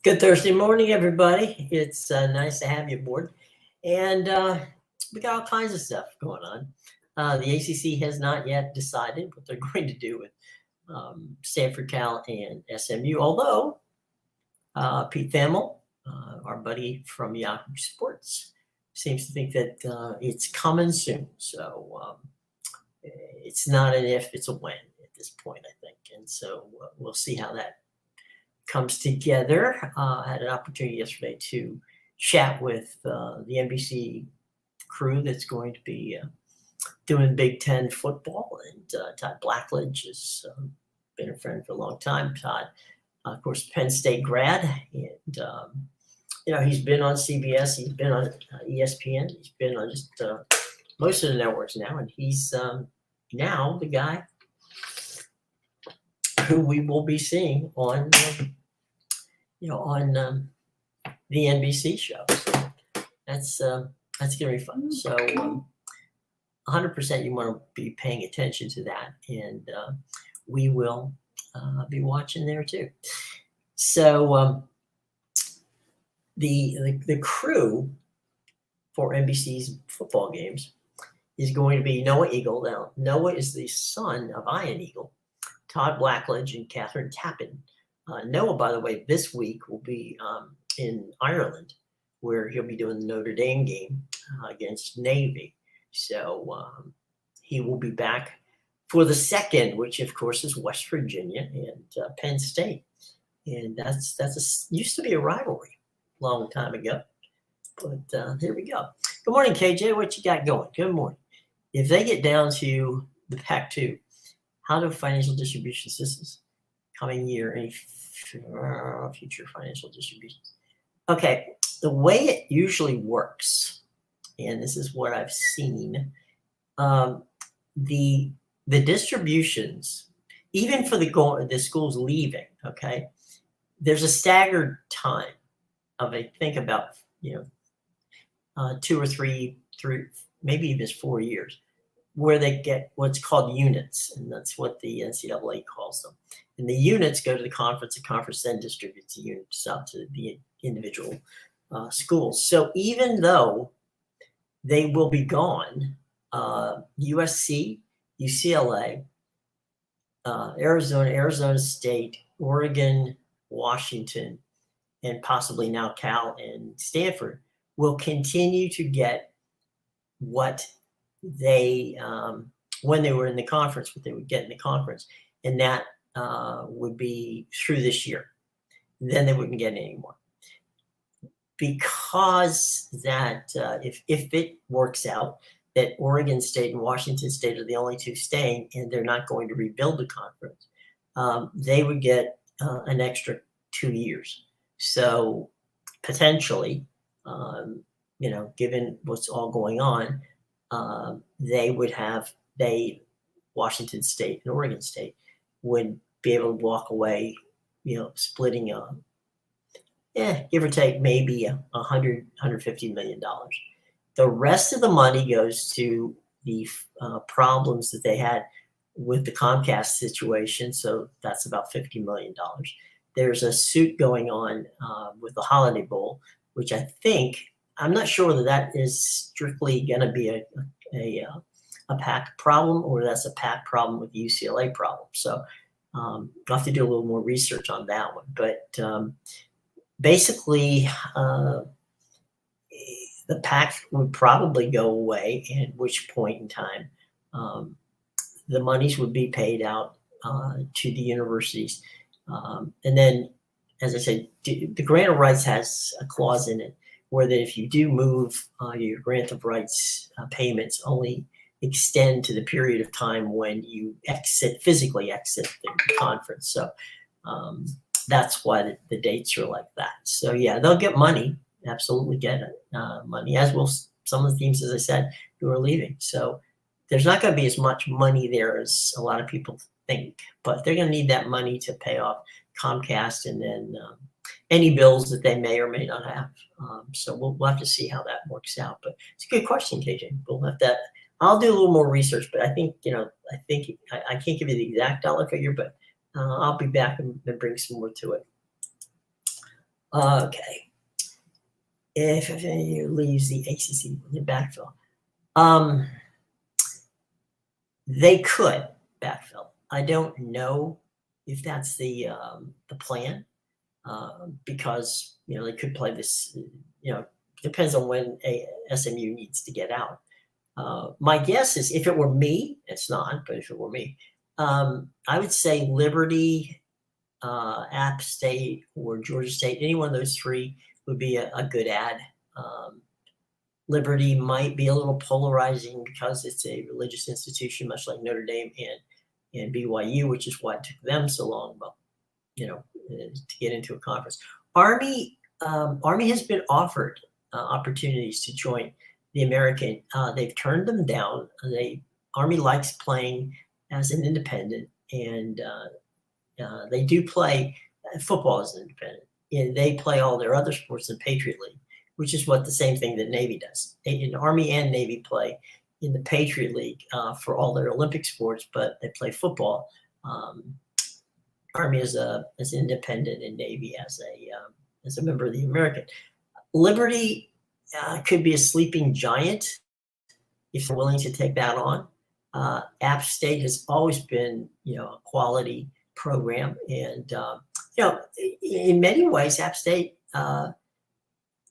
Good Thursday morning, everybody. It's nice to have you aboard. And we got all kinds of stuff going on. The ACC has not yet decided what they're going to do with Stanford, Cal, and SMU, although Pete Thamel, our buddy from Yahoo Sports, seems to think that it's coming soon. So it's not an if, it's a when at this point, I think. And so we'll see how that comes together. I had an opportunity yesterday to chat with the NBC crew that's going to be doing Big Ten football, and Todd Blackledge has been a friend for a long time. Todd, of course, Penn State grad, and he's been on CBS, he's been on ESPN, he's been on just most of the networks now, and he's now the guy who we will be seeing on the NBC show. So that's gonna be fun. So 100% you want to be paying attention to that, and we will be watching there too. So the crew for NBC's football games is going to be Noah Eagle. Now, Noah is the son of Ian Eagle, Todd Blackledge, and Catherine Tappan. Noah, by the way, this week will be in Ireland, where he'll be doing the Notre Dame game against Navy. So he will be back for the second, which of course is West Virginia and Penn State, and that's used to be a rivalry a long time ago. But here we go. Good morning, KJ. What you got going? Good morning. If they get down to the Pac-2, how do financial distribution systems coming year any future financial distributions? Okay, the way it usually works, and this is what I've seen, the distributions, even for the schools leaving, okay, there's a staggered time of, I think, about 2 or 3, maybe even 4 years, where they get what's called units, and that's what the NCAA calls them. And the units go to the conference then distributes the units out to the individual schools. So even though they will be gone, USC, UCLA, Arizona State, Oregon, Washington, and possibly now Cal and Stanford will continue to get what they when they were in the conference, what they would get in the conference, and that would be through this year. Then they wouldn't get any more, because that if it works out that Oregon State and Washington State are the only two staying, and they're not going to rebuild the conference, they would get an extra 2 years. So potentially, given what's all going on, Washington State and Oregon State would be able to walk away, splitting give or take maybe $150 million. The rest of the money goes to the problems that they had with the Comcast situation. So that's about $50 million. There's a suit going on with the Holiday Bowl, which I'm not sure whether that is strictly going to be a PAC problem, or that's a PAC problem with the UCLA problem. So I'll have to do a little more research on that one. But basically, the PAC would probably go away, at which point in time the monies would be paid out to the universities. And then, as I said, the grant of rights has a clause in it where that if you do move, your grant of rights payments only extend to the period of time when you physically exit the conference. So that's why the dates are like that. So yeah, they'll get money, absolutely get money, as will some of the teams, as I said, who are leaving. So there's not going to be as much money there as a lot of people think, but they're going to need that money to pay off Comcast and then any bills that they may or may not have. So we'll have to see how that works out. But it's a good question, KJ. We'll have that. I'll do a little more research, but I think I can't give you the exact dollar figure, but I'll be back and bring some more to it. Okay. If FAU leaves the ACC, the backfill, they could backfill. I don't know if that's the plan, because they could play this. Depends on when SMU needs to get out. My guess is, if it were me, it's not, but if it were me, I would say Liberty, App State, or Georgia State. Any one of those three would be a good ad. Liberty might be a little polarizing because it's a religious institution, much like Notre Dame and BYU, which is why it took them so long, to get into a conference. Army has been offered opportunities to join the American. They've turned them down. Army likes playing as an independent, and they do play football as an independent. And they play all their other sports in Patriot League, which is the same thing that Navy does. Army and Navy play in the Patriot League for all their Olympic sports, but they play football. Army as an independent, and Navy as a member of the American. Liberty could be a sleeping giant if they're willing to take that on. App State has always been, a quality program, and in many ways, App State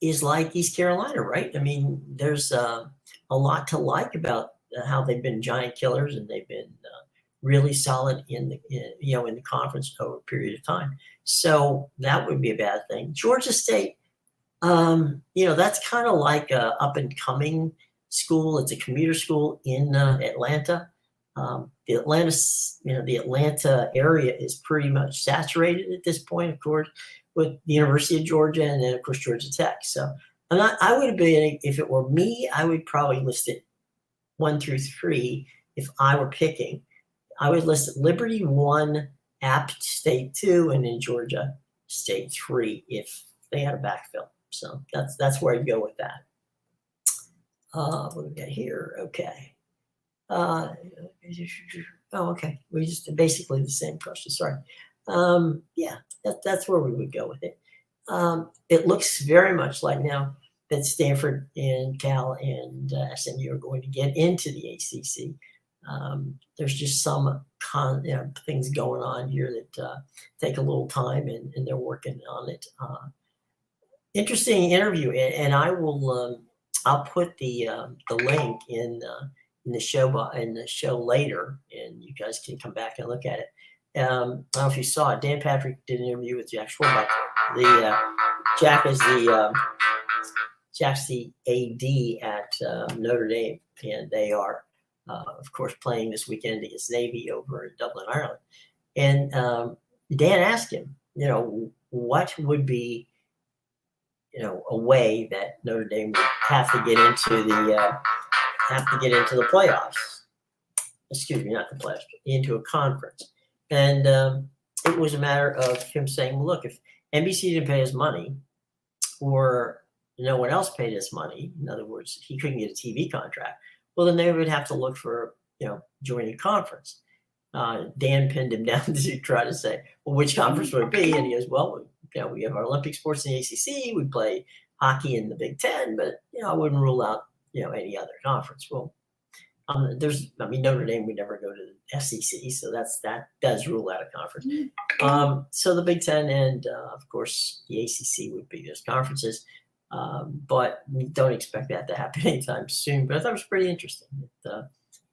is like East Carolina, right? I mean, there's a lot to like about how they've been giant killers, and they've been really solid in the conference over a period of time. So that would be a bad thing. Georgia State, that's kind of like a up and coming school. It's a commuter school in Atlanta. The Atlanta area is pretty much saturated at this point, of course, with the University of Georgia, and then of course Georgia Tech. So I would be, if it were me, I would probably list it 1 through 3. If I were picking, I would list Liberty 1, App State 2, and then Georgia State 3 if they had a backfill. So that's where I'd go with that. What do we got here? Okay. Okay. We just basically the same question. Sorry. Yeah, that's where we would go with it. It looks very much like now that Stanford and Cal and SMU are going to get into the ACC. There's just some things going on here that take a little time, and they're working on it. Interesting interview, and I will. I'll put the link in the show later, and you guys can come back and look at it. I don't know if you saw it. Dan Patrick did an interview with Jack Schwarbuck. Jack's the AD at Notre Dame, and they are, of course, playing this weekend against Navy over in Dublin, Ireland. And Dan asked him, what would be, a way that Notre Dame would have to get into the playoffs. Excuse me, not the playoffs, into a conference. And it was a matter of him saying, well, look, if NBC didn't pay us money, or no one else paid us money, in other words, he couldn't get a TV contract, well, then they would have to look for, joining a conference. Dan pinned him down to try to say, well, which conference would it be? And he goes, well, we have our Olympic sports in the ACC. We play hockey in the Big Ten, but, I wouldn't rule out, any other conference. Well, Notre Dame would never go to the SEC, so that does rule out a conference. So the Big Ten and, of course, the ACC would be those conferences, but we don't expect that to happen anytime soon. But I thought it was pretty interesting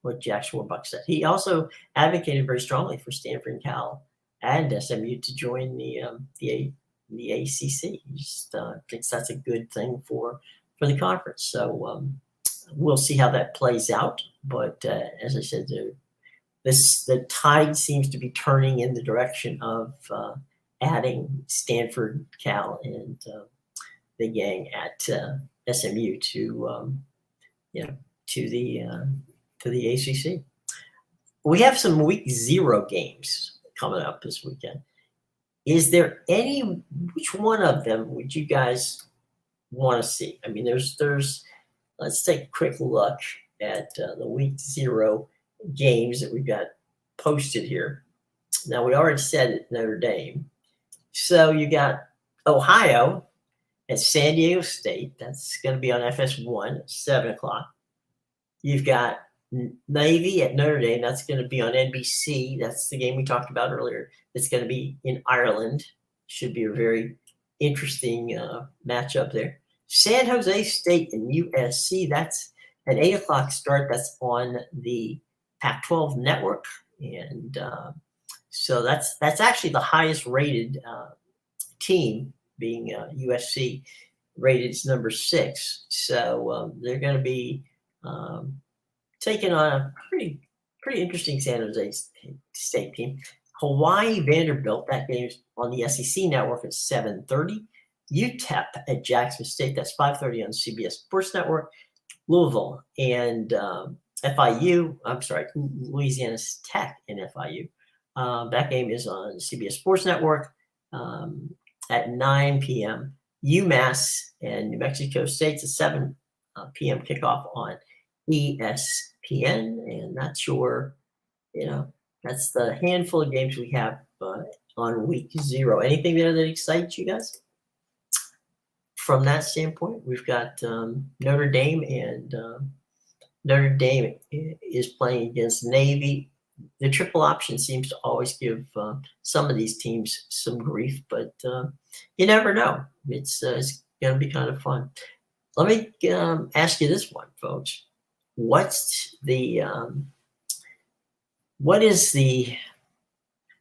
what Jack Schwarbuck said. He also advocated very strongly for Stanford and Cal and SMU to join the ACC. He just thinks that's a good thing for the conference. So we'll see how that plays out. But as I said, the tide seems to be turning in the direction of adding Stanford, Cal, and the gang at SMU to the ACC. We have some week 0 games coming up this weekend. Is there which one of them would you guys want to see? I mean, let's take a quick look at the week 0 games that we've got posted here. Now, we already said it, Notre Dame. So you got Ohio at San Diego State. That's going to be on FS1 at 7 o'clock. You've got Navy at Notre Dame. That's going to be on NBC. That's the game we talked about earlier. It's going to be in Ireland. Should be a very interesting matchup there. San Jose State and USC. That's an 8 o'clock start. That's on the Pac-12 network. And so that's actually the highest rated team, being USC, rated as number 6. So they're going to be taking on a pretty interesting San Jose State team. Hawaii Vanderbilt, that game is on the SEC network at 7:30. UTEP at Jackson State, that's 5:30 on CBS Sports Network. Louisville and Louisiana Tech and FIU. That game is on CBS Sports Network at 9 p.m. UMass and New Mexico State's a 7 p.m. kickoff on ESPN, and that's that's the handful of games we have on week 0. Anything there that excites you guys? From that standpoint, we've got Notre Dame, and Notre Dame is playing against Navy. The triple option seems to always give some of these teams some grief, but you never know. It's going to be kind of fun. Let me ask you this one, folks. What is the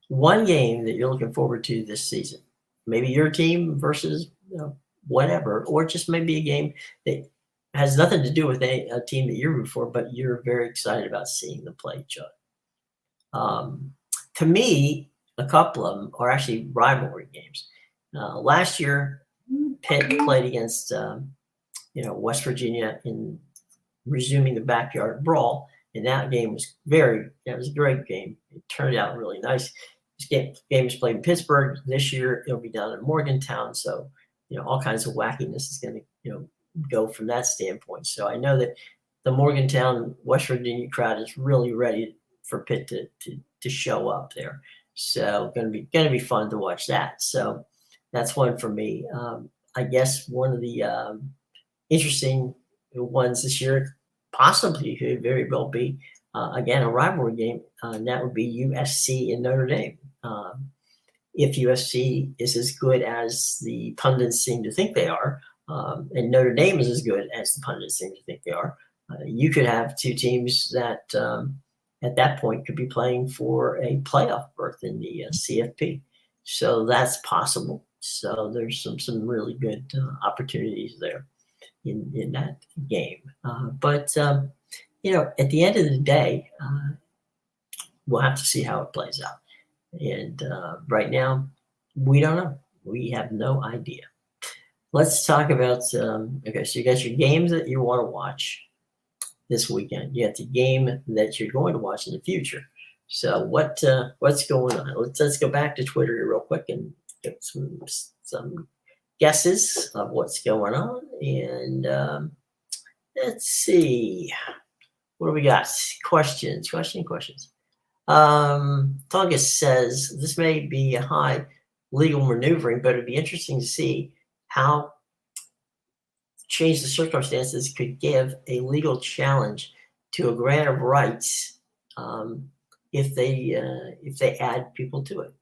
one game that you're looking forward to this season? Maybe your team versus whatever, or just maybe a game that has nothing to do with a team that you're rooting for, but you're very excited about seeing them play each other. To me, a couple of them are actually rivalry games. Last year, Pitt played against West Virginia in resuming the backyard brawl, and that game was a great game. It turned out really nice. This game is played in Pittsburgh. This year it'll be down in Morgantown, so all kinds of wackiness is going to go from that standpoint. So I know that the Morgantown, West Virginia crowd is really ready for Pitt to show up there. So going to be fun to watch that. So that's one for me. I guess one of the interesting ones this year possibly could very well be again a rivalry game, and that would be USC and Notre Dame. If USC is as good as the pundits seem to think they are, and Notre Dame is as good as the pundits seem to think they are, you could have two teams that at that point could be playing for a playoff berth in the CFP. So that's possible. So there's some really good opportunities there in that game. But at the end of the day, we'll have to see how it plays out. And right now, we don't know. We have no idea. Let's talk about, okay, so you got your games that you want to watch this weekend. You got the game that you're going to watch in the future. So what's going on? Let's go back to Twitter here real quick and get some guesses of what's going on. And let's see. What do we got? Questions. Tongus says, this may be a high legal maneuvering, but it'd be interesting to see how change the circumstances could give a legal challenge to a grant of rights if they add people to it.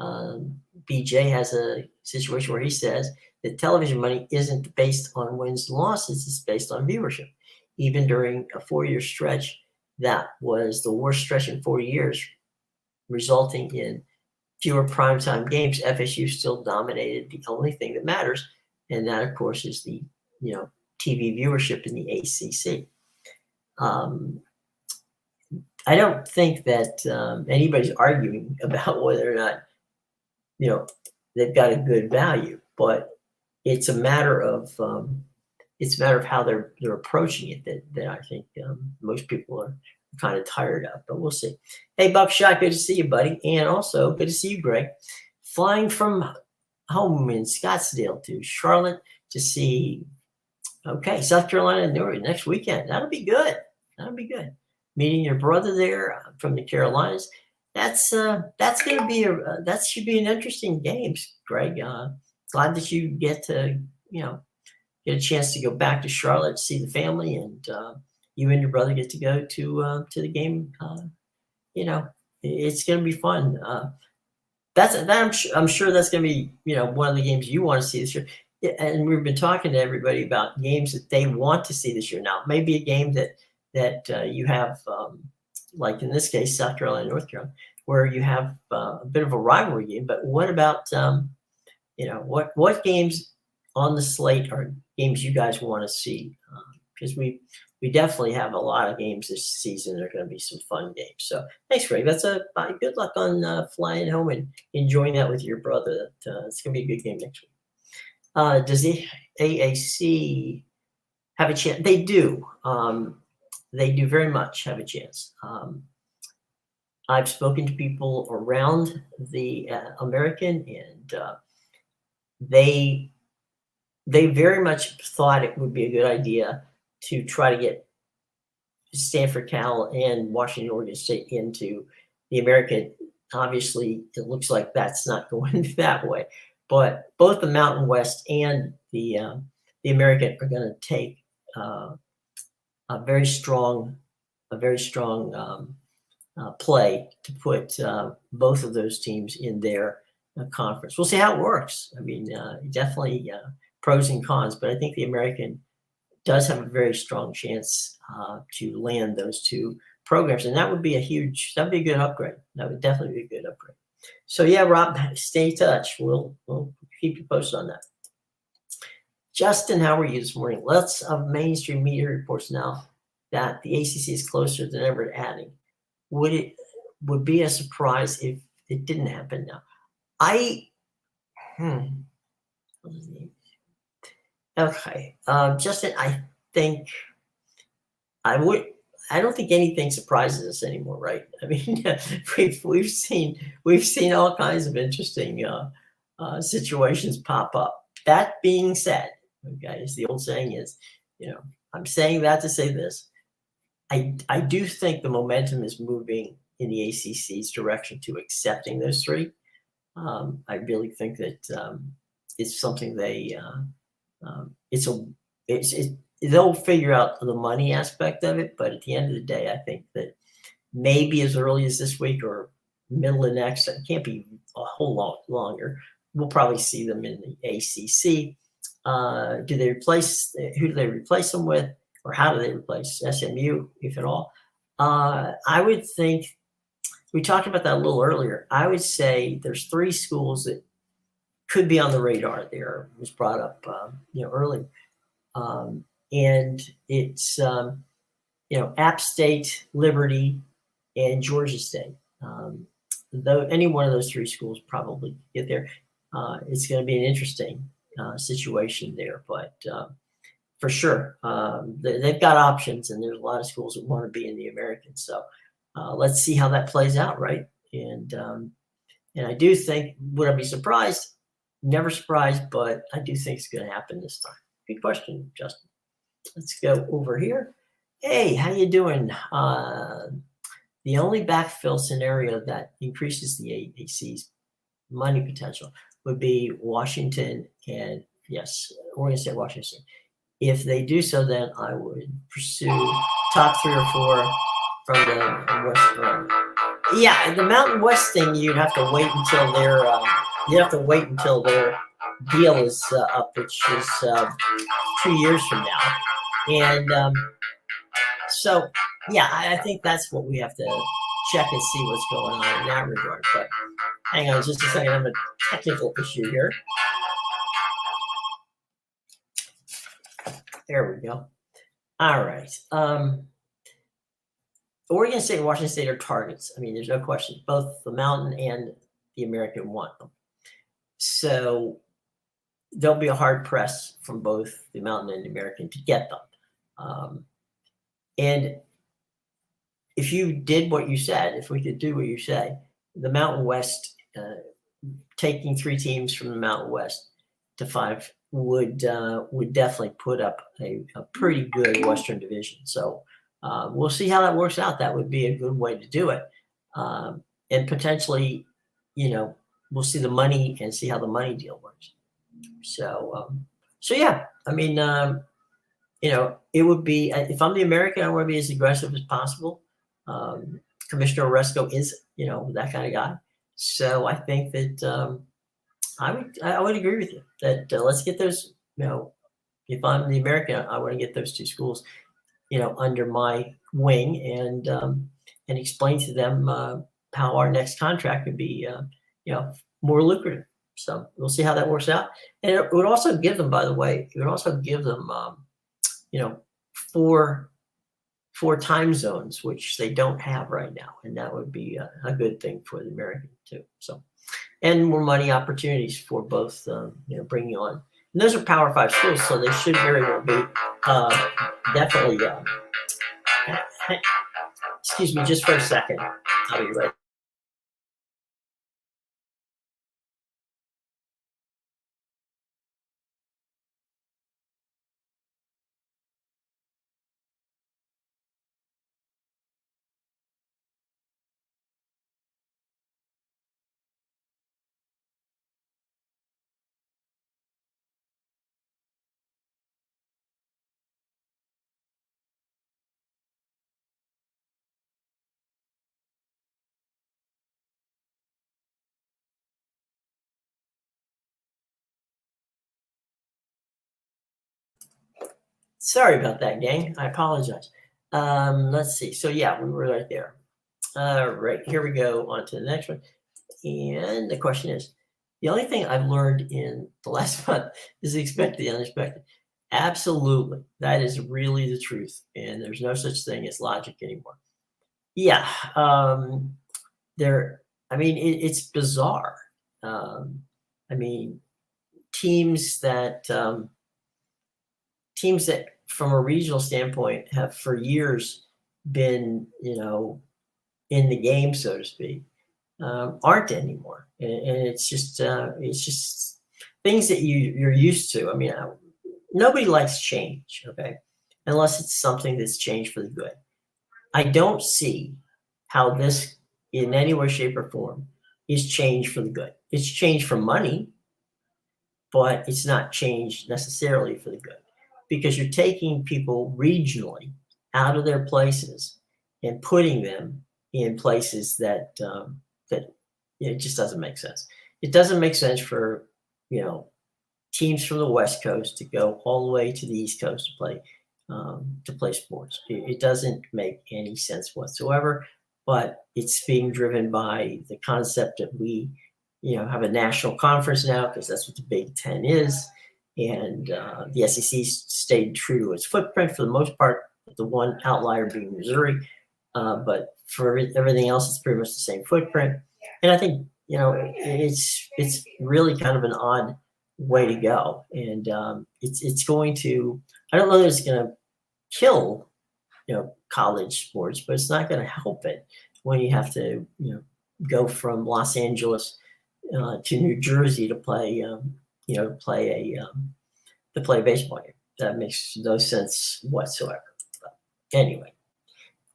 BJ has a situation where he says that television money isn't based on wins and losses, it's based on viewership. Even during a 4-year stretch, that was the worst stretch in 4 years, resulting in fewer primetime games. FSU still dominated the only thing that matters, and that, of course, is the TV viewership in the ACC. I don't think that anybody's arguing about whether or not they've got a good value, but it's a matter of how they're approaching it that I think most people are kind of tired of, but we'll see. Hey, Buckshot, good to see you, buddy. And also good to see you, Greg. Flying from home in Scottsdale to Charlotte to see, South Carolina next weekend. That'll be good. Meeting your brother there from the Carolinas. That's going to be that should be an interesting game, Greg. glad that you get to, get a chance to go back to Charlotte, see the family, and you and your brother get to go to the game. It's going to be fun. I'm sure that's going to be one of the games you want to see this year. And we've been talking to everybody about games that they want to see this year. Now, maybe a game that you have, like in this case, South Carolina, North Carolina, where you have a bit of a rivalry game. But what about what games on the slate are games you guys want to see? Because we definitely have a lot of games this season. There are going to be some fun games. So thanks, Greg. That's good luck on flying home and enjoying that with your brother. It's going to be a good game next week. Does the AAC have a chance? They do. They do very much have a chance. I've spoken to people around the American, and they very much thought it would be a good idea to try to get Stanford, Cal, and Washington, Oregon State into the American. Obviously, it looks like that's not going that way. But both the Mountain West and the American are going to take a very strong play to put both of those teams in their conference. We'll see how it works. I mean, definitely pros and cons, but I think the American does have a very strong chance to land those two programs, and that would be a good upgrade. That would definitely be a good upgrade. So yeah, Rob, stay in touch. We'll keep you posted on that. Justin, how are you this morning? Lots of mainstream media reports now that the ACC is closer than ever to adding. Would be a surprise if it didn't happen now. Okay, Justin, I think I don't think anything surprises us anymore, right? I mean, we've seen all kinds of interesting situations pop up. That being said, okay, as the old saying is, I'm saying that to say this. I do think the momentum is moving in the ACC's direction to accepting those three. I really think that it's something they'll figure out the money aspect of it, but at the end of the day, I think that maybe as early as this week or middle of next, it can't be a whole lot longer. We'll probably see them in the ACC. Who do they replace them with, or how do they replace SMU, if at all? I would think we talked about that a little earlier. I would say there's three schools that could be on the radar. There was brought up, earlier. And it's, App State, Liberty, and Georgia State. Though any one of those three schools probably get there. It's going to be an interesting situation there, but for sure, they've got options, and there's a lot of schools that want to be in the American. So let's see how that plays out, right? And I do think, would I be surprised? Never surprised, but I do think it's going to happen this time. Good question, Justin. Let's go over here. Hey, how you doing? The only backfill scenario that increases the AAC's money potential would be Washington and, yes, Oregon State, Washington State. If they do so, then I would pursue top 3 or 4 from the West round. Yeah, the Mountain West thing, you'd have to wait until their deal is up, which is 2 years from now. And so, yeah, I think that's what we have to check and see what's going on in that regard. But hang on just a second. I have a technical issue here. There we go. All right. Oregon State and Washington State are targets. I mean, there's no question. Both the Mountain and the American want them. So there'll be a hard press from both the Mountain and the American to get them. And if you did what you said, if we could do what you say, the Mountain West, taking 3 teams from the Mountain West to 5 would definitely put up a pretty good Western division. So we'll see how that works out. That would be a good way to do it. And potentially, we'll see the money and see how the money deal works. So yeah, I mean, it would be, if I'm the American, I want to be as aggressive as possible. Commissioner Oresco is, that kind of guy. So I think that I would agree with you that let's get those. If I'm the American, I want to get those two schools, under my wing and explain to them how our next contract could be, more lucrative. So we'll see how that works out. And it would also give them, by the way, it would also give them, you know, four time zones, which they don't have right now, and that would be a good thing for the American too. So, and more money opportunities for both, bringing on. And those are Power Five schools, so they should very well be definitely. Excuse me, just for a second. I'll be right. Sorry about that, gang. I apologize. Let's see. So yeah, we were right there. All right, here we go on to the next one. And the question is, the only thing I've learned in the last month is expect the unexpected. Absolutely. That is really the truth. And there's no such thing as logic anymore. Yeah. There, I mean, it's bizarre. Um, I mean, teams that, um, teams that from a regional standpoint have for years been, in the game, so to speak, aren't anymore, and it's just things that you're used to. I mean, nobody likes change, okay, unless it's something that's changed for the good. I don't see how this, in any way, shape, or form, is change for the good. It's change for money, but it's not changed necessarily for the good because you're taking people regionally out of their places and putting them in places that it just doesn't make sense. It doesn't make sense for you know teams from the West Coast to go all the way to the East Coast to play sports. It doesn't make any sense whatsoever. But it's being driven by the concept that we have a national conference now because that's what the Big Ten is, and the SEC stayed true to its footprint for the most part. The one outlier being Missouri, but for everything else, it's pretty much the same footprint. And I think it's really kind of an odd way to go, and it's going to. I don't know that it's going to kill college sports, but it's not going to help it when you have to go from Los Angeles to New Jersey to play to play a baseball game. That makes no sense whatsoever. But anyway,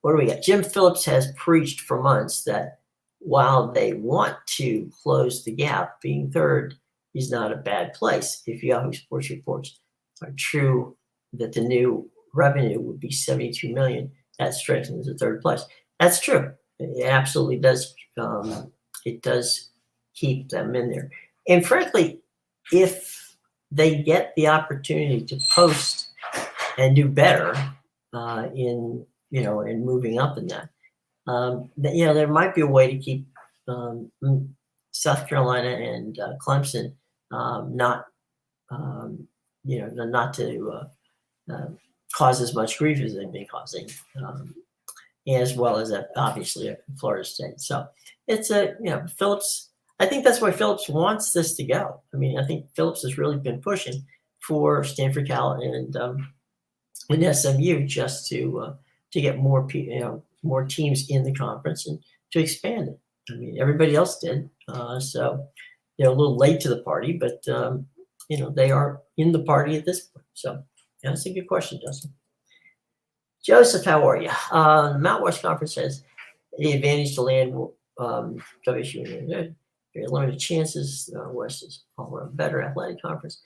what do we got? Jim Phillips has preached for months that while they want to close the gap, being third is not a bad place. If Yahoo Sports reports are true that the new revenue would be 72 million, that strengthens the third place. That's true. It absolutely does. It does keep them in there. And frankly, if they get the opportunity to post and do better in moving up in that, there might be a way to keep South Carolina and Clemson not not to cause as much grief as they've been causing, as well as obviously Florida State. So it's Phillips. I think that's why Phillips wants this to go. I mean, I think Phillips has really been pushing for Stanford, Cal, and SMU just to get more teams in the conference and to expand it. I mean, everybody else did, so they're a little late to the party, but they are in the party at this point. So that's a good question, Justin. Joseph, how are you? The Mount West Conference has the advantage to land WSU. Very limited chances. West is all around better athletic conference.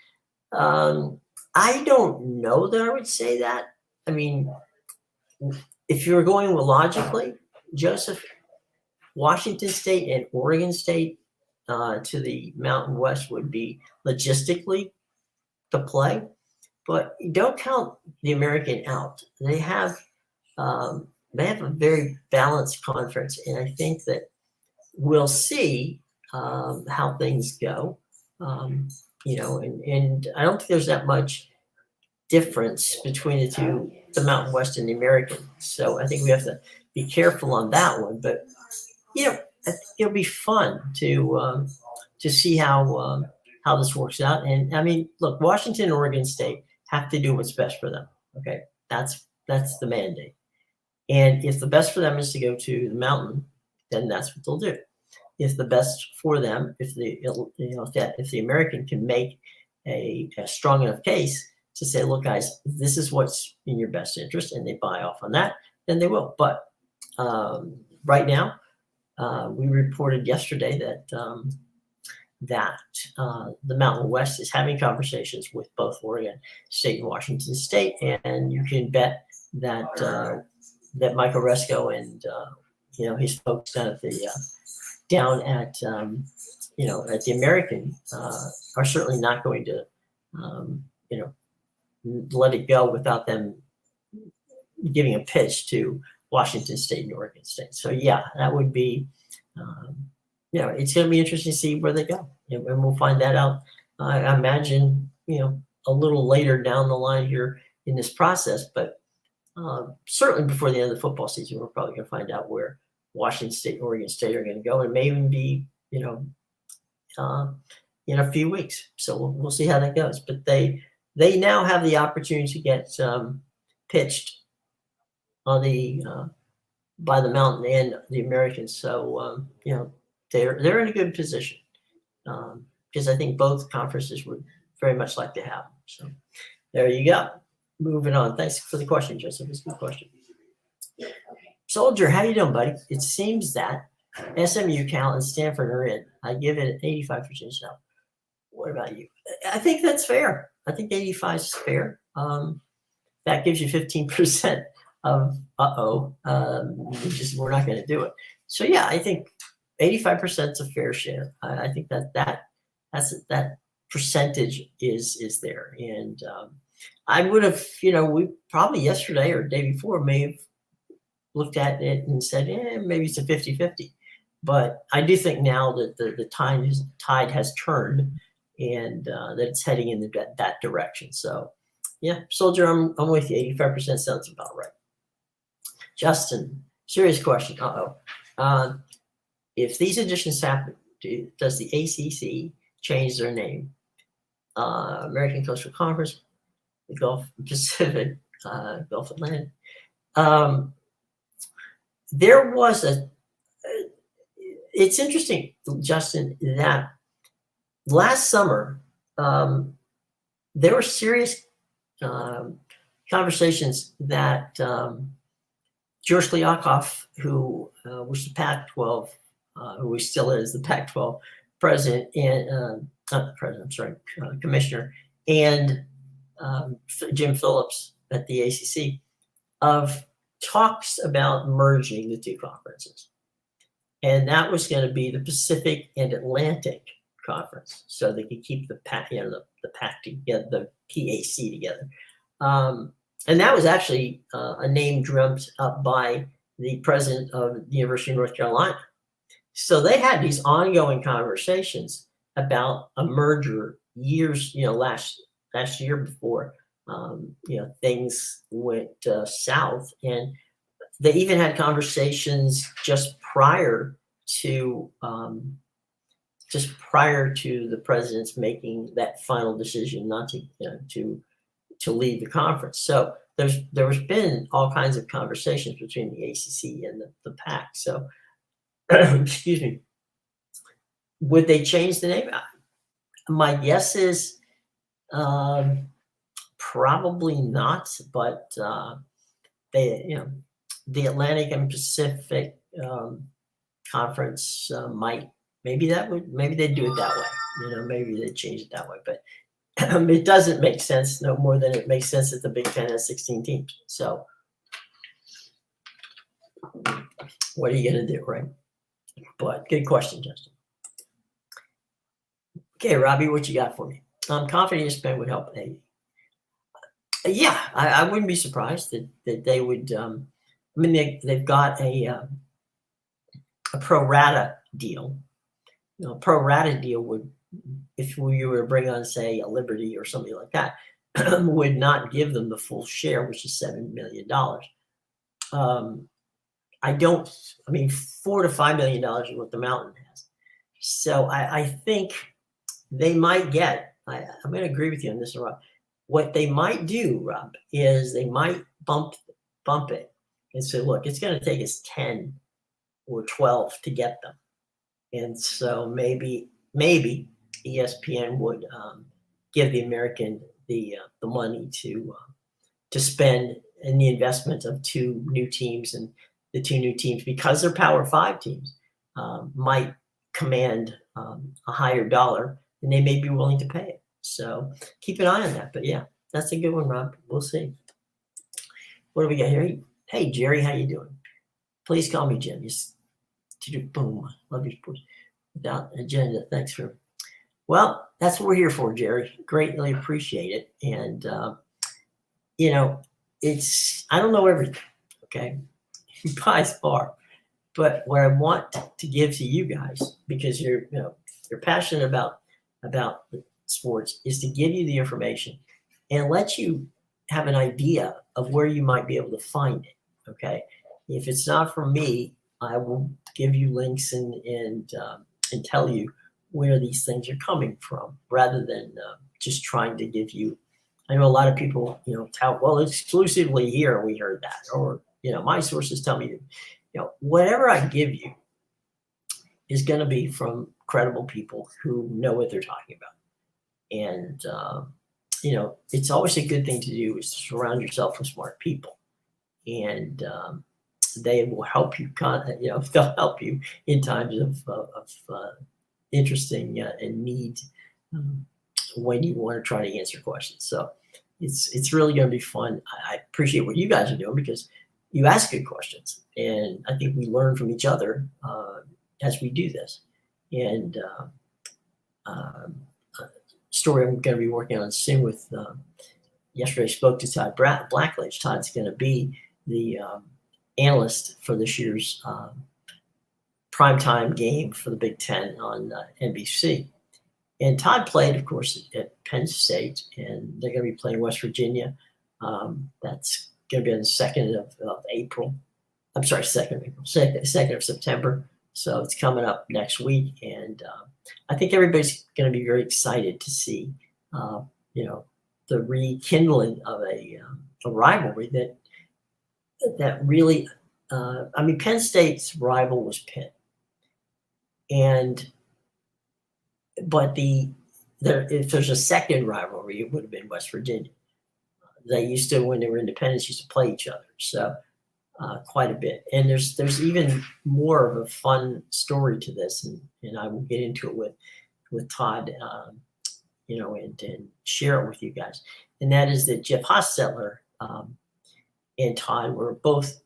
I don't know that I would say that. I mean, if you're going logically, Joseph, Washington State and Oregon State to the Mountain West would be logistically to play, but don't count the American out. They have a very balanced conference, and I think that we'll see how things go. And I don't think there's that much difference between the two, the Mountain West and the American. So I think we have to be careful on that one. But I think it'll be fun to see how this works out. And I mean, look, Washington and Oregon State have to do what's best for them. Okay, that's the mandate. And if the best for them is to go to the Mountain, then that's what they'll do. If the best for them, if the American can make a strong enough case to say, look, guys, this is what's in your best interest, and they buy off on that, then they will. But right now, we reported yesterday that the Mountain West is having conversations with both Oregon State and Washington State, and you can bet that that Michael Resco and his folks down at the at the American are certainly not going to let it go without them giving a pitch to Washington State and Oregon State. So yeah, that would be it's going to be interesting to see where they go, and we'll find that out. I imagine a little later down the line here in this process, but certainly before the end of the football season, we're probably going to find out where Washington State and Oregon State are going to go, and it may even be in a few weeks. So we'll see how that goes. But they now have the opportunity to get pitched on by the Mountain and the Americans. So they're in a good position because I think both conferences would very much like to have them. So there you go. Moving on. Thanks for the question, Joseph. It's a good question. Soldier, how you doing, buddy? It seems that SMU, Cal, and Stanford are in. I give it an 85% now. What about you? I think that's fair. I think 85 is fair. That gives you 15% of we're not going to do it. So yeah, I think 85% is a fair share. I think that percentage is there. And I would have, we probably yesterday or the day before may have looked at it and said, maybe it's a 50-50. But I do think now that the tide has turned and that it's heading in that direction. So yeah, Soldier, I'm with you. 85% sounds about right. Justin, serious question. If these additions happen, does the ACC change their name? American Coastal Conference, the Gulf Pacific, Gulf Atlantic. There was it's interesting, Justin, that last summer there were serious conversations that George Kliavkoff, who was the Pac-12, who he still is the Pac-12 president and not the president, I'm sorry, commissioner, and Jim Phillips at the ACC, of talks about merging the two conferences, and that was going to be the Pacific and Atlantic Conference, so they could keep the PAC, the PAC together, the PAC together. And that was actually a name dreamt up by the president of the University of North Carolina. So they had these ongoing conversations about a merger years, last year before, things went south. And they even had conversations just prior to the president's making that final decision not to leave the conference. So there's been all kinds of conversations between the ACC and the PAC. So, excuse me, would they change the name? My guess is probably not, but the Atlantic and Pacific Conference might maybe they'd do it that way. Maybe they'd change it that way. But it doesn't make sense no more than it makes sense that the Big Ten has 16 teams. So what are you going to do, right? But good question, Justin. Okay, Robbie, what you got for me? I'm confident ESPN would help. Yeah, I wouldn't be surprised that they would. They've got a pro rata deal. Pro rata deal would, if we were to bring on, say, a Liberty or something like that, would not give them the full share, which is $7 million. $4 to $5 million is what the Mountain has. So I think they might get, I'm going to agree with you on this, Rob. What they might do, Rob, is they might bump it and say, look, it's going to take us 10 or 12 to get them. And so maybe ESPN would give the American the money to spend in the investment of two new teams, and the two new teams, because they're Power 5 teams, might command a higher dollar, and they may be willing to pay it. So keep an eye on that. But yeah, that's a good one, Rob. We'll see. What do we got here? Hey, Jerry, how you doing? Please call me Jim. Just boom. Love your sports. Without agenda. Thanks for. Well, that's what we're here for, Jerry. Greatly appreciate it. And I don't know everything. Okay, by far. But what I want to give to you guys, because you're passionate about sports, is to give you the information and let you have an idea of where you might be able to find it. Okay, if it's not from me, I will give you links and tell you where these things are coming from, rather than just trying to give you. I know a lot of people, tout, well, exclusively here we heard that, or my sources tell me. Whatever I give you is going to be from credible people who know what they're talking about. And, it's always a good thing to do is to surround yourself with smart people. And they will help you, they'll help you in times of interesting and need when you want to try to answer questions. So it's really going to be fun. I appreciate what you guys are doing, because you ask good questions, and I think we learn from each other as we do this. And story I'm going to be working on soon with. Yesterday, I spoke to Todd Blackledge. Todd's going to be the analyst for this year's primetime game for the Big Ten on NBC. And Todd played, of course, at Penn State, and they're going to be playing West Virginia. That's going to be on the 2nd of April. I'm sorry, 2nd of April, 2nd of September. So it's coming up next week. And I think everybody's going to be very excited to see, the rekindling of a rivalry that really, Penn State's rival was Pitt. But if there's a second rivalry, it would have been West Virginia. They used to, when they were independents, used to play each other. So quite a bit. And there's even more of a fun story to this, and I will get into it with Todd, and share it with you guys. And that is that Jeff Hostetler and Todd were both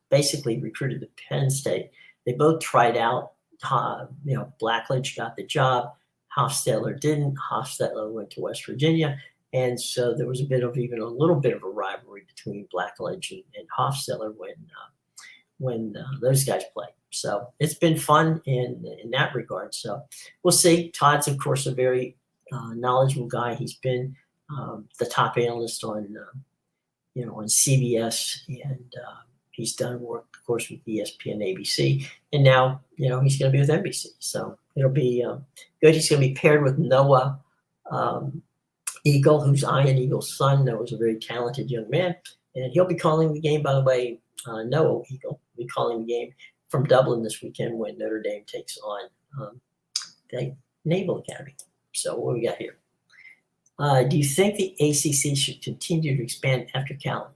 basically recruited to Penn State. They both tried out. Blackledge got the job. Hostetler didn't. Hostetler went to West Virginia. And so there was even a little bit of a rivalry between Blackledge and Hostetler when those guys played. So it's been fun in that regard. So we'll see. Todd's, of course, a very knowledgeable guy. He's been the top analyst on CBS, and he's done work, of course, with ESPN, ABC, and now he's going to be with NBC. So it'll be good. He's going to be paired with Noah Eagle, who's Ian Eagle's son. Noah's a very talented young man, and he'll be calling the game. By the way, Noah Eagle will be calling the game from Dublin this weekend when Notre Dame takes on the Naval Academy. So what do we got here? Do you think the ACC should continue to expand after Calvert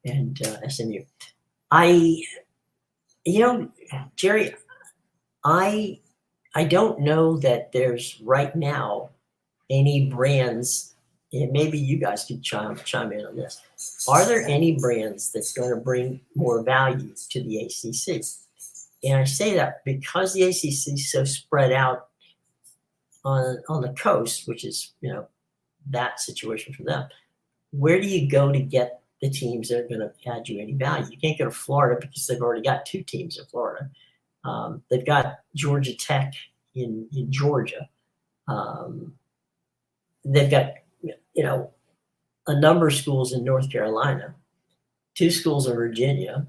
and SMU? You know, Jerry, I don't know that there's right now any brands, and maybe you guys could chime in on this. Are there any brands that's going to bring more value to the ACC? And I say that because the ACC is so spread out on the coast, which is that situation for them. Where do you go to get the teams that are going to add you any value? You can't go to Florida because they've already got two teams in Florida. They've got Georgia Tech in Georgia. They've got a number of schools in North Carolina, two schools in Virginia,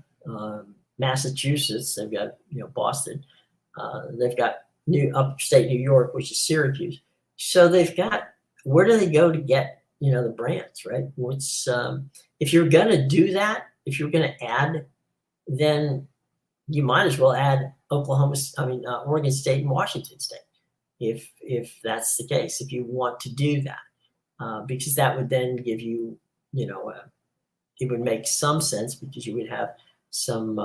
Massachusetts. They've got Boston. They've got upstate New York, which is Syracuse. So they've got, where do they go to get the brands, right? What's if you're going to do that, if you're going to add, then you might as well add Oregon State and Washington State, if that's the case, if you want to do that, because that would then give you, it would make some sense because you would have some,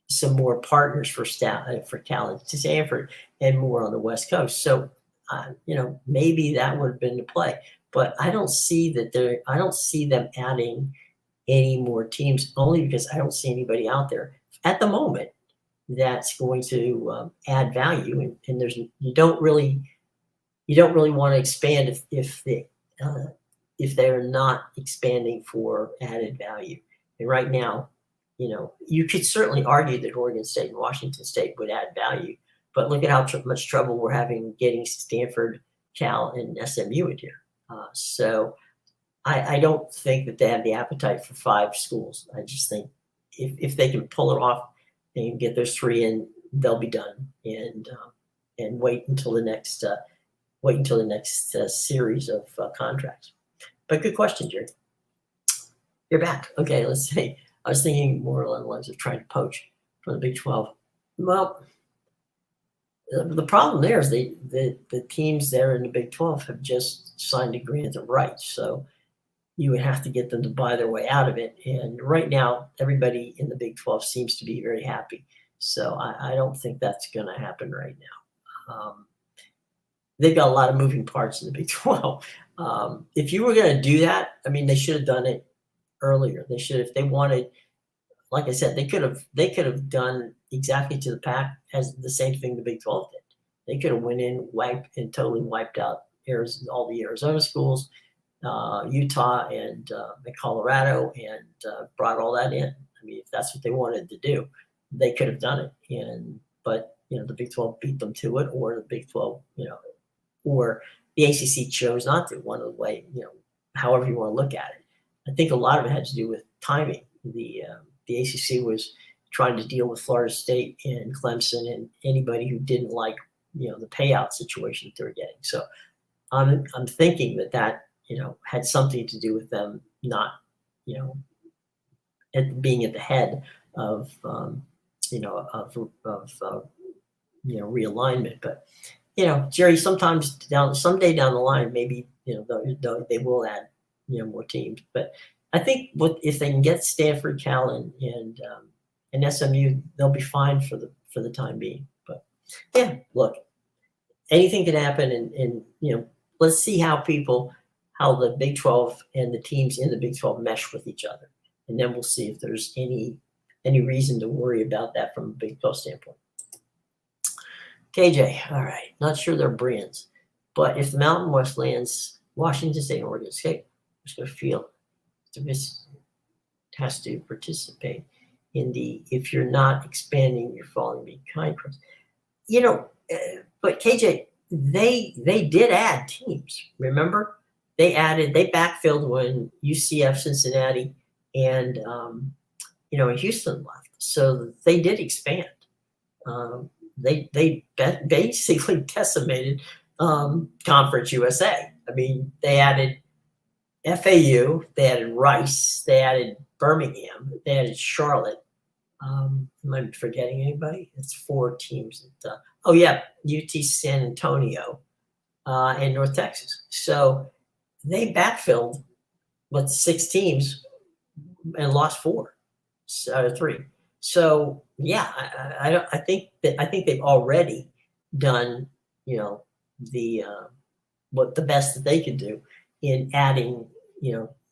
some more partners for Cal to Stanford and more on the West Coast. So, maybe that would have been the play, but I don't see that I don't see them adding any more teams, only because I don't see anybody out there at the moment that's going to add value. And you don't really want to expand if they're not expanding for added value. And right now, you could certainly argue that Oregon State and Washington State would add value, but look at how much trouble we're having getting Stanford, Cal, and SMU in here. So I don't think that they have the appetite for 5 schools. I just think if they can pull it off and get those 3 in, they'll be done. And wait until the next series of contracts. But good question, Jerry. You're back. Okay, let's see. I was thinking more along the lines of trying to poach from the Big 12. Well, the problem there is the teams there in the Big 12 have just signed a grant of rights. So you would have to get them to buy their way out of it. And right now, everybody in the Big 12 seems to be very happy. So I don't think that's going to happen right now. They've got a lot of moving parts in the Big 12. If you were going to do that, they should have done it earlier. They should, if they wanted, like I said, they could have done exactly to the pack as the same thing the Big 12 did. They could have went in, totally wiped out all the Arizona schools, Utah and Colorado, and brought all that in. If that's what they wanted to do, they could have done it. But the Big 12 beat them to it, or the Big 12, or the ACC chose not to. One of the way, however you want to look at it. I think a lot of it had to do with timing. The ACC was trying to deal with Florida State and Clemson and anybody who didn't like the payout situation that they were getting. So I'm thinking that had something to do with them not being at the head of realignment. But Jerry, someday down the line, maybe they will add more teams. But I think if they can get Stanford, Cal, and SMU, they'll be fine for the time being. But yeah, look, anything can happen, and let's see how the Big 12 and the teams in the Big 12 mesh with each other, and then we'll see if there's any reason to worry about that from a Big 12 standpoint. KJ, all right, not sure they're brands, but if the Mountain West lands Washington State and Oregon State, just going to feel has to participate in if you're not expanding, you're falling behind. But KJ, they did add teams. Remember, they backfilled when UCF, Cincinnati, and Houston left. So they did expand. They basically decimated Conference USA. They added FAU, they added Rice, they added Birmingham, they added Charlotte. Am I forgetting anybody? It's 4 teams. UT San Antonio and North Texas. So they backfilled with 6 teams and lost 4 out of 3. So yeah, I think they've already done, you know, the what the best that they could do in adding,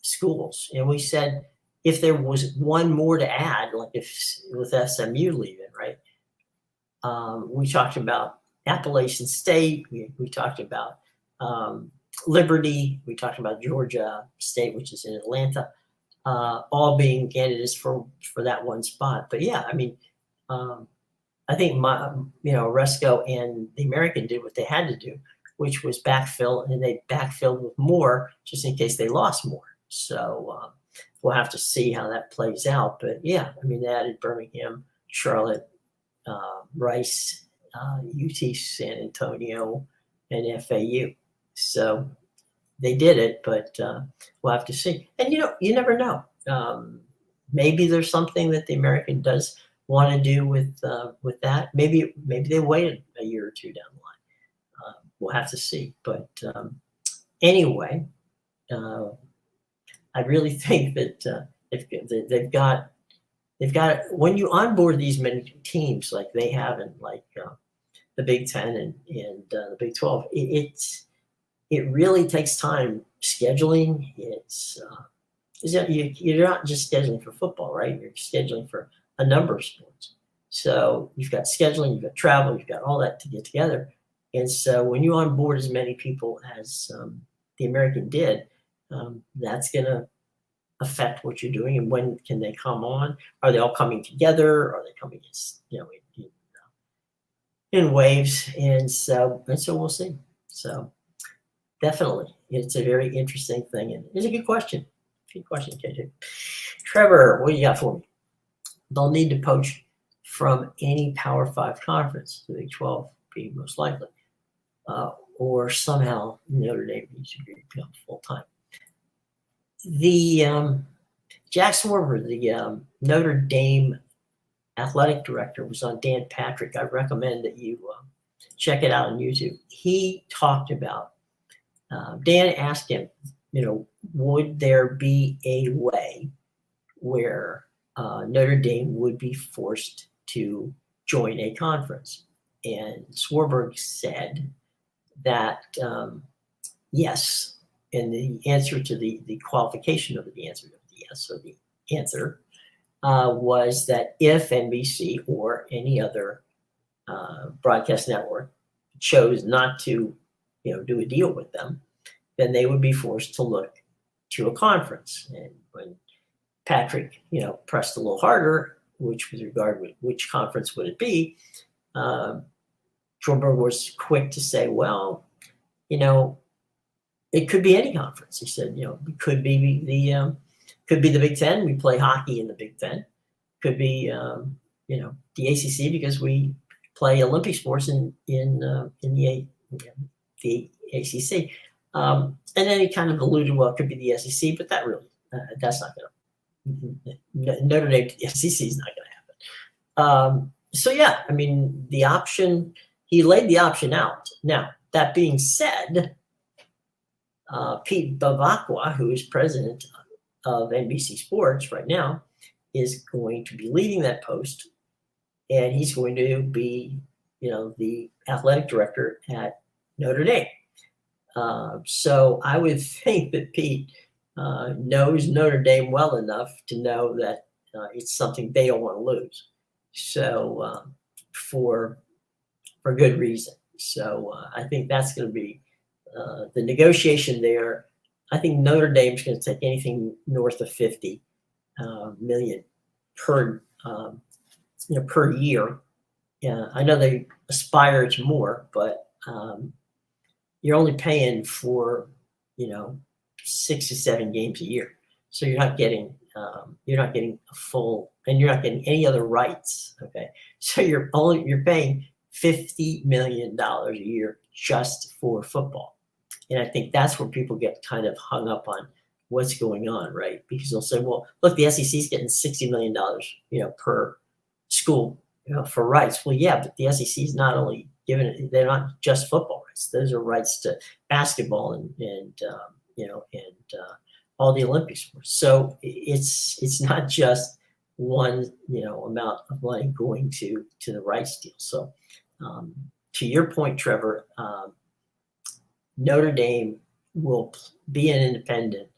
schools. And we said if there was one more to add, like if with SMU leaving, right? We talked about Appalachian State. We talked about um, Liberty. We talked about Georgia State, which is in Atlanta, all being candidates for that one spot. But yeah, I mean, um, I think Resco and the American did what they had to do, which was backfill, and they backfilled with more just in case they lost more. So we'll have to see how that plays out. But yeah, I mean, they added Birmingham, Charlotte, Rice, UT San Antonio, and FAU. So they did it, but we'll have to see. And you never know. Maybe there's something that the American does want to do with that. Maybe they waited a year or two down the line. We'll have to see. But anyway, I really think that they've got when you onboard these many teams like they have in like the Big Ten and the Big 12, it really takes time scheduling. You're not just scheduling for football, right? You're scheduling for a number of sports. So you've got scheduling, you've got travel, you've got all that to get together. And so when you onboard as many people as the American did, that's going to affect what you're doing and when can they come on. Are they all coming together? Are they coming in waves? And so we'll see. So definitely it's a very interesting thing, and it's a good question. Good question, KJ. Trevor, what do you got for me? They'll need to poach from any Power 5 conference, the Big 12 being most likely, or somehow Notre Dame needs to become full-time. The Jack Swarber, the Notre Dame athletic director, was on Dan Patrick. I recommend that you check it out on YouTube. He talked about, Dan asked him, would there be a way where Notre Dame would be forced to join a conference? And Swarberg said that yes. And the answer to the qualification of the answer to the yes, so the answer was that if NBC or any other broadcast network chose not to, do a deal with them, then they would be forced to look to a conference. And when Patrick, pressed a little harder, which with regard to which conference would it be, Schwarber was quick to say, well, it could be any conference. He said, it could be the Big Ten. We play hockey in the Big Ten. Could be, the ACC because we play Olympic sports in the ACC. And then he kind of alluded, well, it could be the SEC, but that's not going to. Notre Dame to the SEC is not going to happen. So yeah, I mean, he laid the option out. Now, that being said, Pete Bavacqua, who is president of NBC Sports right now, is going to be leading that post, and he's going to be, the athletic director at Notre Dame. So I would think that Pete knows Notre Dame well enough to know that it's something they don't want to lose. So for good reason. So I think that's going to be the negotiation there. I think Notre Dame's going to take anything north of 50 million per year. I know they aspire to more, but you're only paying for 6 to 7 games a year, so you're not getting a full, and you're not getting any other rights. Okay, so you're paying $50 million a year just for football. And I think that's where people get kind of hung up on what's going on, right? Because they'll say, well, look, the SEC is getting $60 million, per school, for rights. Well, yeah, but the SEC is not only giving it, they're not just football rights. Those are rights to basketball and all the Olympic sports. So it's not just one, amount of money going to the rights deal. So, to your point, Trevor, Notre Dame will be an independent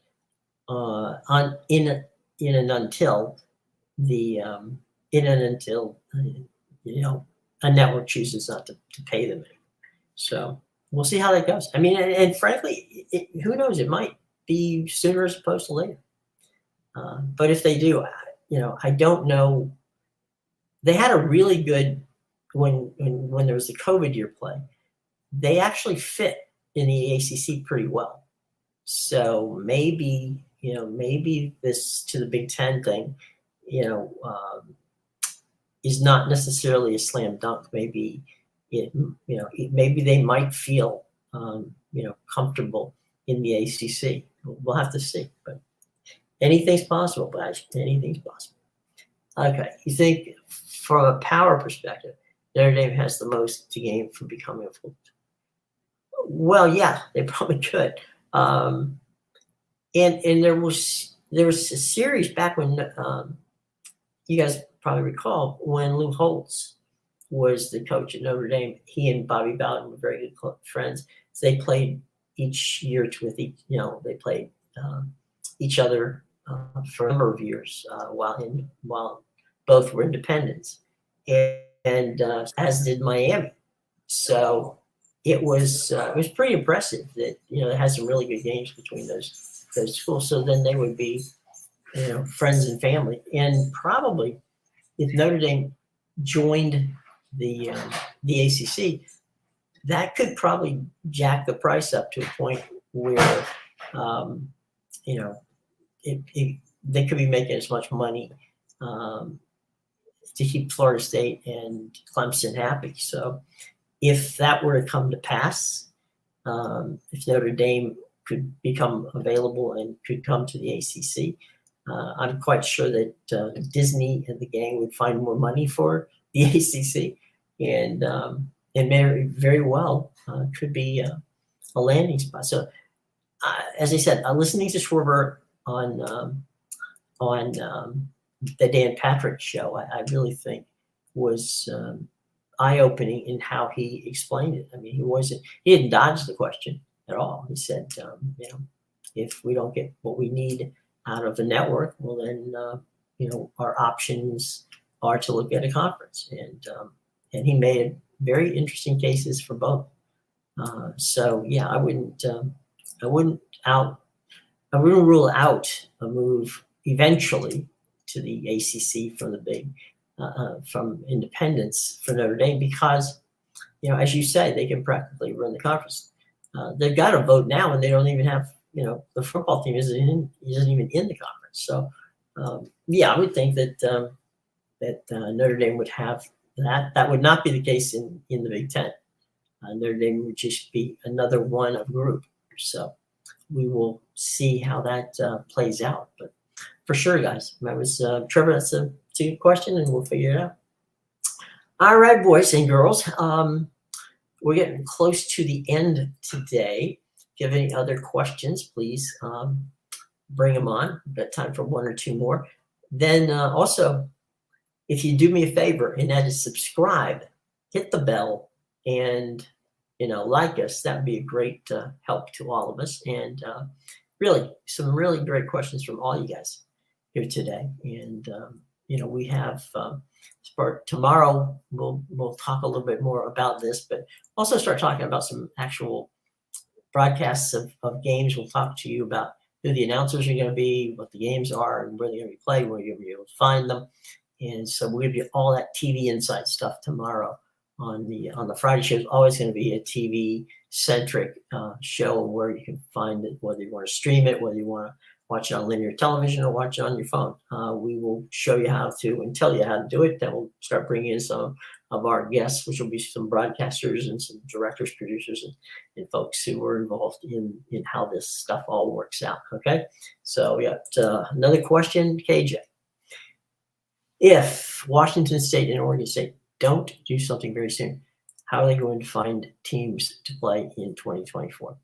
in and until the a network chooses not to pay them. So we'll see how that goes. I mean, and frankly, who knows? It might be sooner as opposed to later. But if they do, I don't know. They had a really good when there was the COVID year play. They actually fit in the ACC pretty well. So maybe this to the Big Ten thing, is not necessarily a slam dunk. Maybe maybe they might feel comfortable in the ACC. We'll have to see, but anything's possible, guys. Anything's possible. Okay, you think from a power perspective, Notre Dame has the most to gain from becoming a full? Well, yeah, they probably could. And there was a series back when you guys probably recall when Lou Holtz was the coach at Notre Dame. He and Bobby Bowden were very good friends. So they played each year with each. They played each other for a number of years while both were independents, and as did Miami. So it was pretty impressive that they had some really good games between those schools. So then they would be friends and family, and probably if Notre Dame joined the ACC, that could probably jack the price up to a point where they could be making as much money to keep Florida State and Clemson happy. So if that were to come to pass, if Notre Dame could become available and could come to the ACC, I'm quite sure that Disney and the gang would find more money for the ACC, and very, very well could be a landing spot. So, as I said, listening to Schwarber on the Dan Patrick show, I really think was eye-opening in how he explained it. I mean, he didn't dodge the question at all. He said, if we don't get what we need out of the network, well then, our options are to look at a conference, and he made very interesting cases for both. So yeah, I wouldn't rule out a move eventually to the ACC from the big from independence for Notre Dame, because as you say, they can practically run the conference. They've got a vote now, and they don't even have the football team isn't even in the conference. So yeah, I would think that Notre Dame would have that. That would not be the case in the Big Ten. Notre Dame would just be another one of a group. So we will see how that plays out. But for sure, guys, that was Trevor. That's a good question, and we'll figure it out. All right, boys and girls, we're getting close to the end today. If you have any other questions, please bring them on. We've got time for one or two more. Then also, if you do me a favor, and that is subscribe, hit the bell, and like us, that would be a great help to all of us. And really, some really great questions from all you guys here today. And we have for tomorrow, we'll talk a little bit more about this, but also start talking about some actual broadcasts of games. We'll talk to you about who the announcers are going to be, what the games are, and where they're going to be played, where you're going to be able to find them. And so we'll give you all that TV Insight stuff tomorrow on the Friday show. It's always going to be a TV centric show where you can find it, whether you want to stream it, whether you want to watch it on linear television or watch it on your phone. We will show you how to and tell you how to do it. Then we'll start bringing in some of our guests, which will be some broadcasters and some directors, producers, and folks who are involved in how this stuff all works out. Okay, so we got another question, KJ. If Washington State and Oregon State don't do something very soon, how are they going to find teams to play in 2024?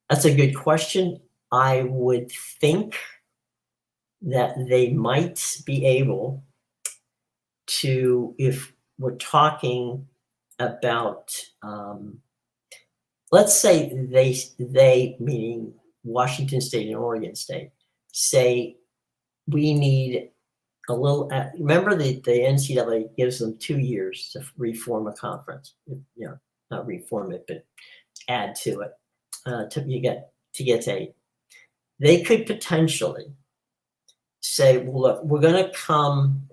That's a good question. I would think that they might be able to, if we're talking about, let's say they meaning Washington State and Oregon State, say we need a little. Remember, the NCAA gives them 2 years to reform a conference. Not reform it, but add to it to get to 8. They could potentially say, well, look, we're going to come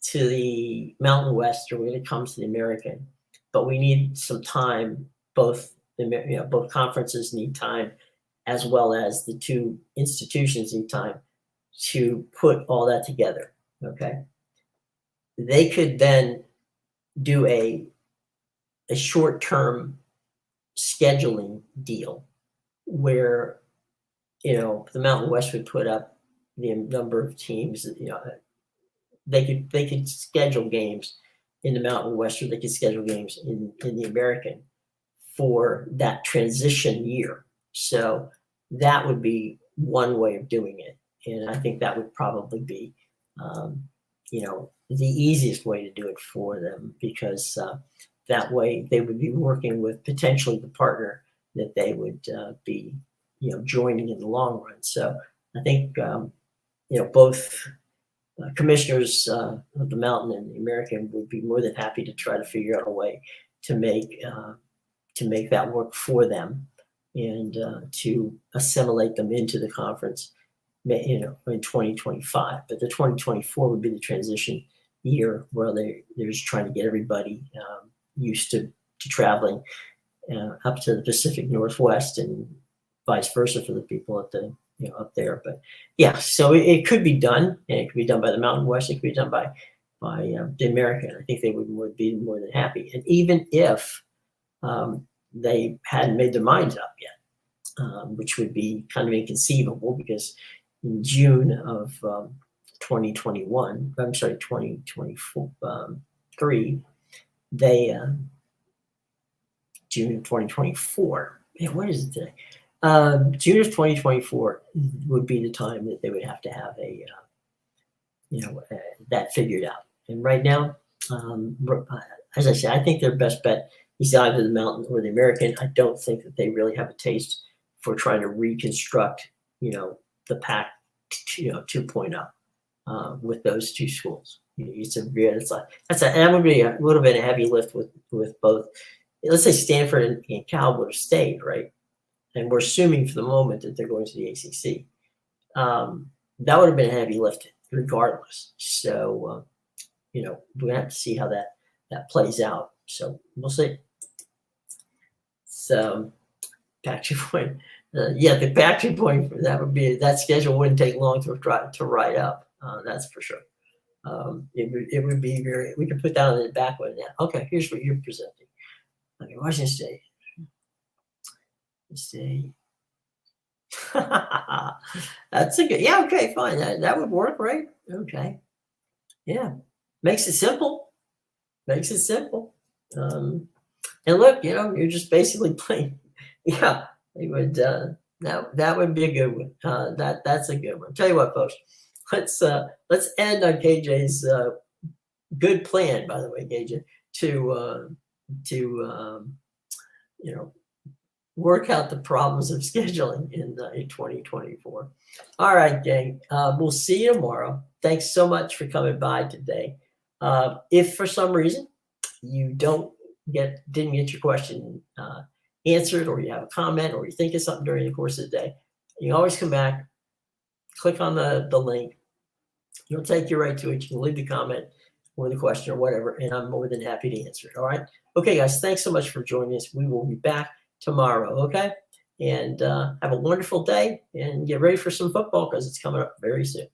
to the Mountain West, or we're going to come to the American, but we need some time. Both conferences need time, as well as the 2 institutions need time to put all that together. Okay, they could then do a short-term scheduling deal where the Mountain West would put up the number of teams. They could schedule games in the Mountain West, or they could schedule games in the American for that transition year. So that would be one way of doing it, and I think that would probably be the easiest way to do it for them, because that way they would be working with potentially the partner that they would be joining in the long run. So I think both commissioners of the Mountain and the American would be more than happy to try to figure out a way to make that work for them, and to assimilate them into the conference, in 2025. But the 2024 would be the transition year, where they're just trying to get everybody used to traveling up to the Pacific Northwest, and vice versa for the people at the up there. But yeah, so it could be done, and it could be done by the Mountain West. It could be done by the American. I think they would be more than happy. And even if they hadn't made their minds up yet, which would be kind of inconceivable, because in June of 2021, I'm sorry, 2024, they June of 2024. Man, what is it today? June of 2024 would be the time that they would have to have that figured out. And right now, as I said, I think their best bet is either the Mountain or the American. I don't think that they really have a taste for trying to reconstruct, the Pac, 2.0 with those 2 schools. That would be a little bit of a heavy lift with both. Let's say Stanford and Cal would have stayed, right? And we're assuming for the moment that they're going to the ACC. That would have been a heavy lift regardless. So, we're gonna have to see how that plays out. So we'll see. So back to your point. The back to your point, that schedule wouldn't take long to write up. That's for sure. It would be we can put that on the back one now. Okay, here's what you're presenting. Okay, Washington State. That's a good, okay, fine. That would work, right? Okay. Yeah. Makes it simple. And look, you're just basically playing. Yeah, they would. That would be a good one. That's a good one. Tell you what, folks. Let's end on KJ's good plan. By the way, KJ, to work out the problems of scheduling in 2024. All right, gang. We'll see you tomorrow. Thanks so much for coming by today. If for some reason you didn't get your question answered, or you have a comment, or you think of something during the course of the day, you can always come back, click on the link. It'll take you right to it. You can leave the comment or the question or whatever, and I'm more than happy to answer it. All right. Okay, guys. Thanks so much for joining us. We will be back tomorrow. Okay. And have a wonderful day, and get ready for some football, because it's coming up very soon.